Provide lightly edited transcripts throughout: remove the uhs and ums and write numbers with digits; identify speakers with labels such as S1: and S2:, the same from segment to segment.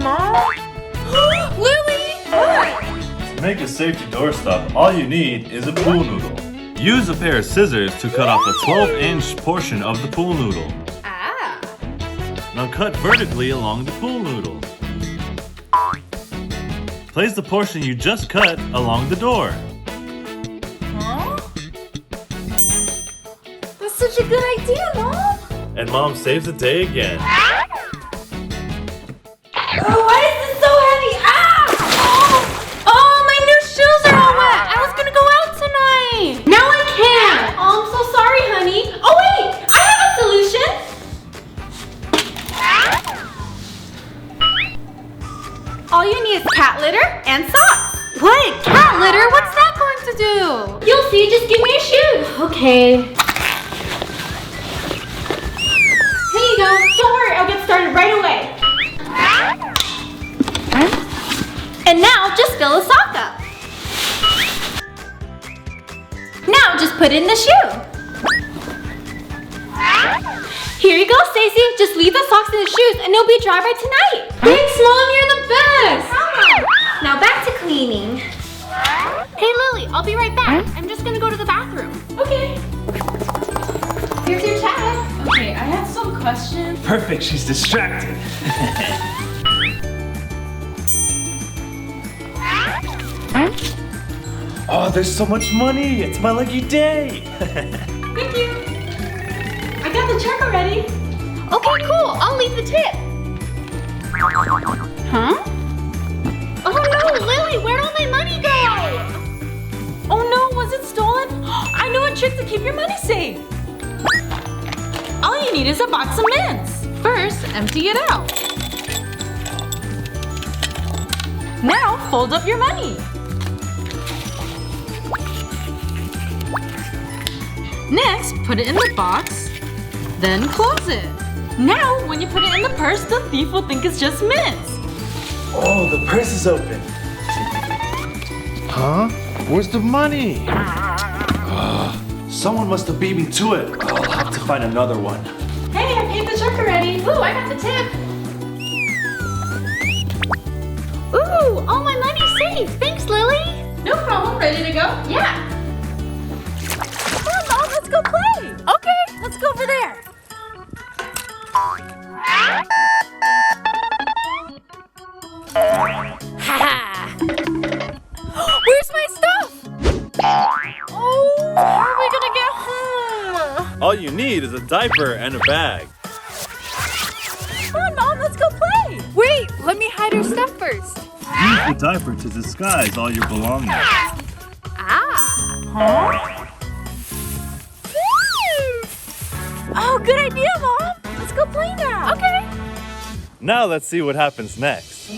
S1: Mom. Lily! What?
S2: To make a safety doorstop, all you need is a pool noodle. Use a pair of scissors to cut off a 12-inch portion of the pool noodle.
S1: Ah.
S2: Now cut vertically along the pool noodle. Place the portion you just cut along the door.
S1: Huh? That's such a good idea, Mom!
S2: And Mom saves the day again.
S1: Oh, why is this so heavy? Ah! Oh, my new shoes are all wet! I was gonna go out tonight! Now I can't! Oh, I'm so sorry, honey. Oh, wait! I have a solution! All you need is cat litter and socks. What? Cat litter? What's that going to do? You'll see. Just give me your shoes. Okay. Here you go. Don't worry. I'll get started right away. And now just fill the sock up. Now just put in the shoe. Here you go, Stacy. Just leave the socks in the shoes and they'll be dry by tonight. Thanks, Mom. You're the best. Now back to cleaning. Hey, Lily. I'll be right back. I'm just gonna go to the bathroom. Okay. Here's your chat.
S3: Okay, I have some questions.
S2: Perfect, she's distracted. Oh, there's so much money. It's my lucky day.
S3: Thank you. I got the check already.
S1: Okay, cool. I'll leave the tip.
S3: Huh?
S1: Oh no, Lily, where'd all my money go?
S3: Oh no, was it stolen? I know a trick to keep your money safe. All you need is a box of mints. First, empty it out. Now, fold up your money. Next, put it in the box, then close it. Now, when you put it in the purse, the thief will think it's just mints.
S2: Oh, the purse is open. Huh? Where's the money? Someone must have beat me to it. I'll have to find another one.
S3: Hey, I paid the check already.
S1: Ooh, I got the tip. Ooh, all my money's safe. Thanks, Lily.
S3: No problem. Ready to go?
S1: Yeah.
S3: Come on, Mom, let's go play. Okay, let's go over there.
S1: Ha!
S3: Where's my stuff? Oh, how are we gonna get home?
S2: All you need is a diaper and a bag.
S3: Come on, Mom, let's go play. Wait, let me hide our stuff first.
S2: Use the diaper to disguise all your belongings.
S3: Huh? Oh, good idea, Mom. Let's go play now. Okay.
S2: Now let's see what happens next.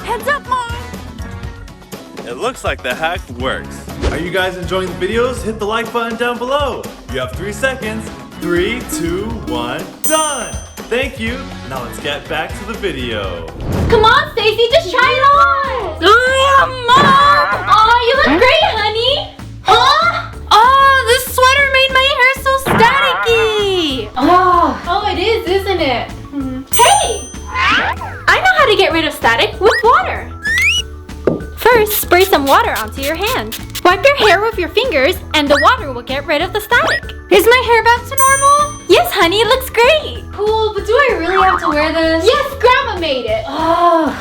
S3: Heads up, Mom.
S2: It looks like the hack works. Are you guys enjoying the videos? Hit the like button down below. You have 3 seconds. 3, 2, 1, done! Thank you. Now let's get back to the video.
S1: Come on, Stacy, just try it on.
S3: Mom!
S1: Oh, you look great, honey. Huh?
S3: Oh, this sweater made my hair so staticky.
S1: Oh, it is, isn't it? Hey! I know how to get rid of static with water. First, spray some water onto your hand. Wipe your hair with your fingers and the water will get rid of the static. Is my hair back to normal? Yes, honey, it looks great.
S3: Cool, but do I really have to wear this?
S1: Yes, Grandma made it.
S3: Oh,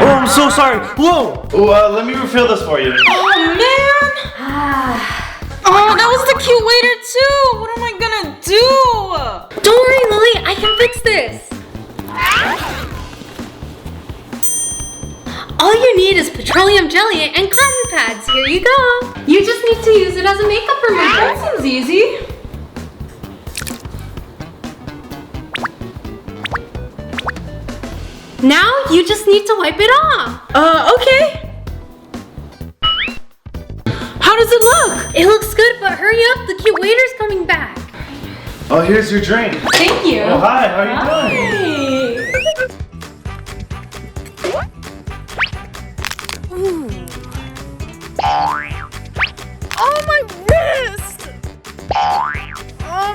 S2: Oh, I'm so sorry. Whoa! Oh, let me refill this for you.
S3: oh man! Oh, that was the cute waiter too! What am I gonna do?
S1: Don't worry, Lily, I can fix this. All you need is petroleum jelly and cotton pads. Here you go. You just need to use it as a makeup remover.
S3: That seems easy.
S1: Now you just need to wipe it off.
S3: Okay. How does it look?
S1: It looks good, but hurry up. The cute waiter's coming back.
S2: Oh, here's your drink.
S3: Thank you.
S2: Oh, hi. How are you doing?
S3: Oh, my wrist! Oh,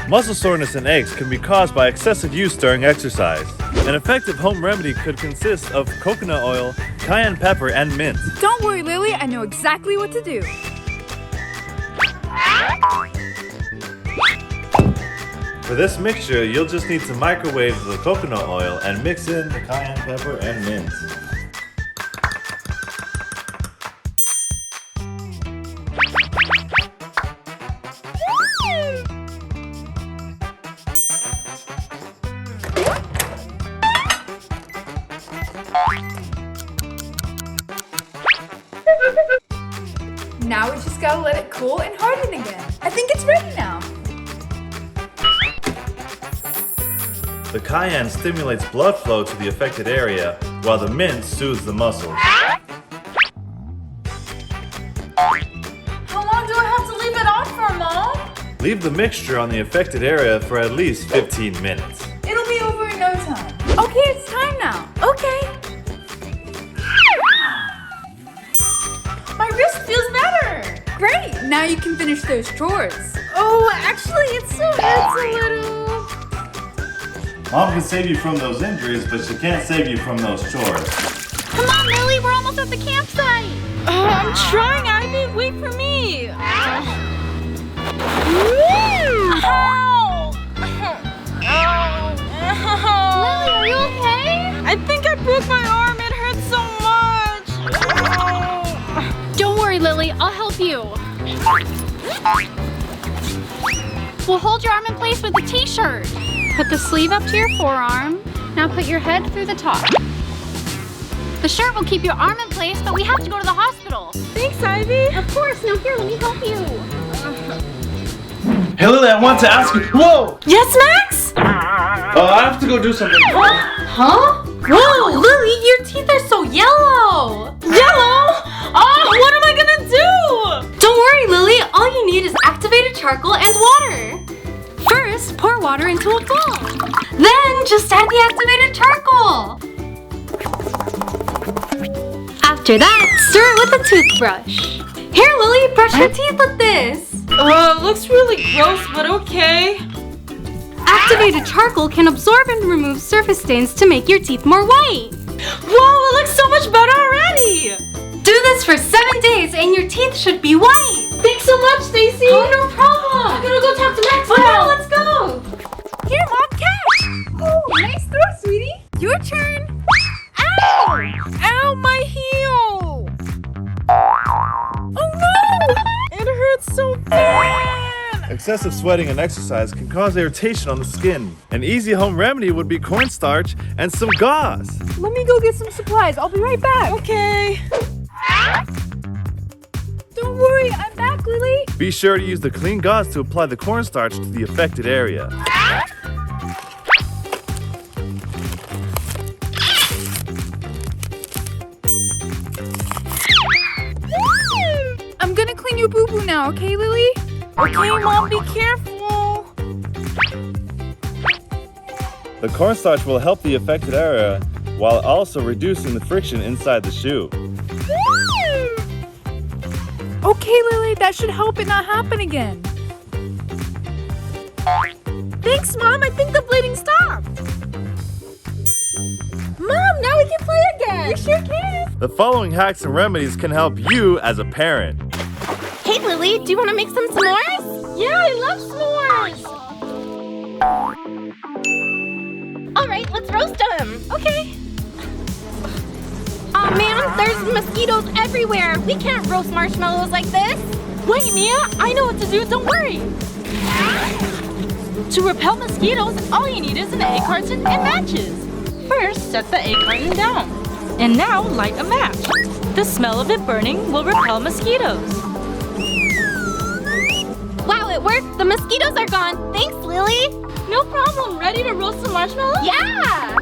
S2: Muscle soreness and aches can be caused by excessive use during exercise. An effective home remedy could consist of coconut oil, cayenne pepper, and mint.
S4: Don't worry, Lily, I know exactly what to do.
S2: For this mixture, you'll just need to microwave the coconut oil and mix in the cayenne pepper and mint.
S4: Now we just gotta let it cool and harden again. I think it's ready now.
S2: The cayenne stimulates blood flow to the affected area, while the mint soothes the muscles.
S3: How long do I have to leave it on for, Mom?
S2: Leave the mixture on the affected area for at least 15 minutes.
S4: It'll be over in no time. Okay, it's time now. Okay.
S3: My wrist feels better.
S4: Great, now you can finish those chores.
S3: Oh, actually, it's a little...
S2: Mom can save you from those injuries, but she can't save you from those chores.
S1: Come on, Lily, we're almost at the campsite.
S3: I'm trying, Ivy. Wait for me. Ow!
S1: Lily, are you okay?
S3: I think I broke my arm. It hurts so much.
S1: Don't worry, Lily, I'll help you. We'll hold your arm in place with the t-shirt. Put the sleeve up to your forearm. Now put your head through the top. The shirt will keep your arm in place, but we have to go to the hospital.
S3: Thanks, Ivy.
S1: Of course. Now here, let me help you.
S2: Hey Lily, I want to ask you. Whoa!
S3: Yes, Max?
S2: I have to go do something.
S3: Huh? Whoa, Lily, your teeth are so yellow. Yellow? Oh, what am I gonna do?
S1: Don't worry, Lily. All you need is activated charcoal and water. First, pour water into a bowl. Then, just add the activated charcoal. After that, stir it with a toothbrush. Here, Lily, brush your teeth with this.
S3: It looks really gross, but okay.
S1: Activated charcoal can absorb and remove surface stains to make your teeth more white.
S3: Whoa, it looks so much better already.
S1: Do this for 7 days and your teeth should be white.
S3: Thanks so much, Stacy.
S1: Oh, no problem.
S3: I'm gonna go talk to Max
S1: Oh,
S3: now.
S1: no, let's go.
S4: Here, Mom, catch. Oh, nice throw, sweetie. Your turn. Ow! Ow, my heel. Oh, no.
S3: It hurts so bad.
S2: Excessive sweating and exercise can cause irritation on the skin. An easy home remedy would be cornstarch and some gauze.
S4: Let me go get some supplies. I'll be right back.
S3: Okay.
S4: Don't worry, I'm back, Lily.
S2: Be sure to use the clean gauze to apply the cornstarch to the affected area.
S4: I'm gonna clean your boo-boo now, okay, Lily?
S3: Okay, Mom, be careful.
S2: The cornstarch will help the affected area while also reducing the friction inside the shoe.
S4: Okay, Lily, that should help it not happen again.
S3: Thanks, Mom. I think the bleeding stopped. Mom, now we can play again. We sure can.
S2: The following hacks and remedies can help you as a parent.
S1: Hey, Lily, do you want to make some s'mores?
S3: Yeah, I love s'mores.
S1: All right, let's roast them. Okay. Aw, man, there's mosquitoes everywhere. We can't roast marshmallows like this.
S3: Wait, Mia, I know what to do. Don't worry. To repel mosquitoes, all you need is an egg carton and matches. First, set the egg carton down. And now, light a match. The smell of it burning will repel mosquitoes.
S1: Wow, it worked. The mosquitoes are gone. Thanks, Lily.
S3: No problem. Ready to roast some marshmallows?
S1: Yeah!